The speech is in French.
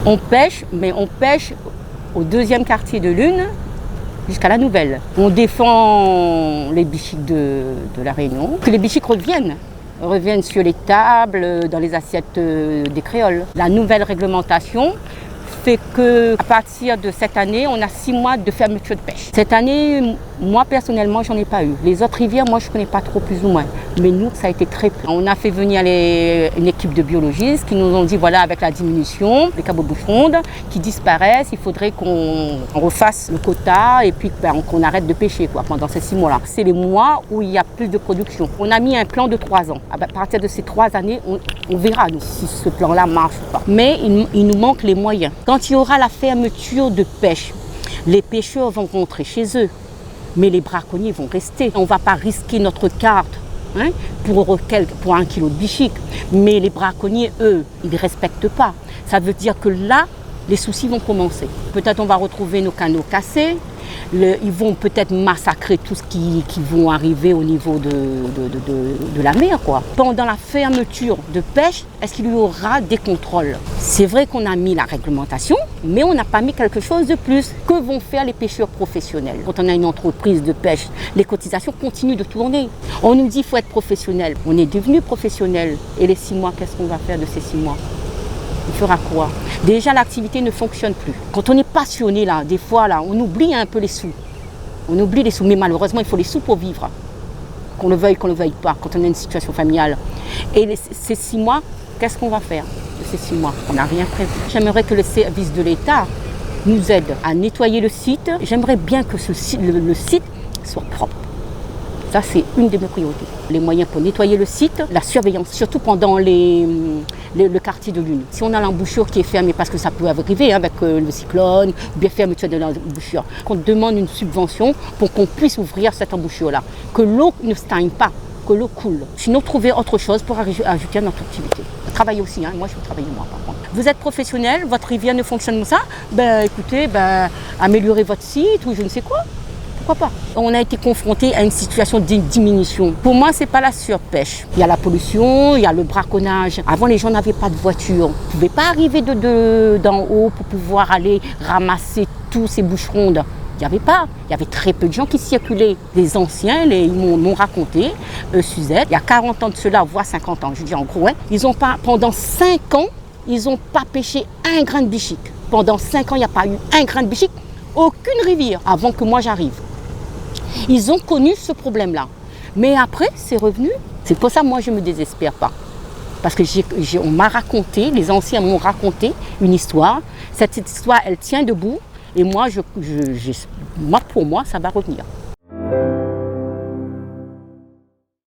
On pêche, mais on pêche au 2e quartier de lune jusqu'à la Nouvelle. On défend les bichiques de la Réunion, que les bichiques reviennent sur les tables, dans les assiettes des créoles. La nouvelle réglementation fait qu'à partir de cette année, on a 6 mois de fermeture de pêche. Cette année, moi personnellement, j'en ai pas eu. Les autres rivières, moi je connais pas trop plus ou moins. Mais nous, ça a été très peu. On a fait venir une équipe de biologistes qui nous ont dit, voilà, avec la diminution, les cabots-bouches-rondes qui disparaissent, il faudrait qu'on refasse le quota et puis qu'on arrête de pêcher pendant ces 6 mois-là. C'est les mois où il y a plus de production. On a mis un plan de 3 ans. À partir de ces 3 années, on verra nous, si ce plan-là marche ou pas. Mais il nous manque les moyens. Quand il y aura la fermeture de pêche, les pêcheurs vont rentrer chez eux, mais les braconniers vont rester. On ne va pas risquer notre carte pour 1 kilo de bichique, mais les braconniers, eux, ils ne respectent pas. Ça veut dire que là, les soucis vont commencer. Peut-être on va retrouver nos canaux cassés, ils vont peut-être massacrer tout ce qui vont arriver au niveau de la mer, quoi. Pendant la fermeture de pêche, est-ce qu'il y aura des contrôles? C'est vrai qu'on a mis la réglementation, mais on n'a pas mis quelque chose de plus. Que vont faire les pêcheurs professionnels? Quand on a une entreprise de pêche, les cotisations continuent de tourner. On nous dit qu'il faut être professionnel. On est devenu professionnel. Et les 6 mois, qu'est-ce qu'on va faire de ces 6 mois? Il fera quoi? Déjà, l'activité ne fonctionne plus. Quand on est passionné, là, des fois, là, on oublie un peu les sous. On oublie les sous, mais malheureusement, il faut les sous pour vivre. Qu'on le veuille pas, quand on a une situation familiale. Et ces 6 mois, qu'est-ce qu'on va faire de ces 6 mois? On n'a rien prévu. J'aimerais que le service de l'État nous aide à nettoyer le site. J'aimerais bien que le site soit propre. Ça, c'est une de mes priorités. Les moyens pour nettoyer le site, la surveillance, surtout pendant le quartier de lune. Si on a l'embouchure qui est fermée, parce que ça peut arriver avec le cyclone, ou bien fermeture de l'embouchure, qu'on demande une subvention pour qu'on puisse ouvrir cette embouchure-là. Que l'eau ne stagne pas, que l'eau coule. Sinon, trouver autre chose pour ajouter à notre activité. Travailler aussi, moi je veux travailler moi par contre. Vous êtes professionnel, votre rivière ne fonctionne comme ça, écoutez, améliorez votre site ou je ne sais quoi. Pourquoi pas? On a été confronté à une situation de diminution. Pour moi, ce n'est pas la surpêche. Il y a la pollution, il y a le braconnage. Avant, les gens n'avaient pas de voiture. Ils ne pouvaient pas arriver d'en haut pour pouvoir aller ramasser tous ces bouches rondes. Il n'y avait pas. Il y avait très peu de gens qui circulaient. Les anciens, ils m'ont raconté, Suzette, il y a 40 ans de cela, voire 50 ans, je dis en gros, ils ont pas, pendant 5 ans, ils n'ont pas pêché un grain de bichique. Pendant 5 ans, il n'y a pas eu un grain de bichique, aucune rivière, avant que moi j'arrive. Ils ont connu ce problème-là. Mais après, c'est revenu. C'est pour ça que moi, je ne me désespère pas. Parce que on m'a raconté, les anciens m'ont raconté une histoire. Cette histoire, elle tient debout. Et moi, pour moi, ça va revenir.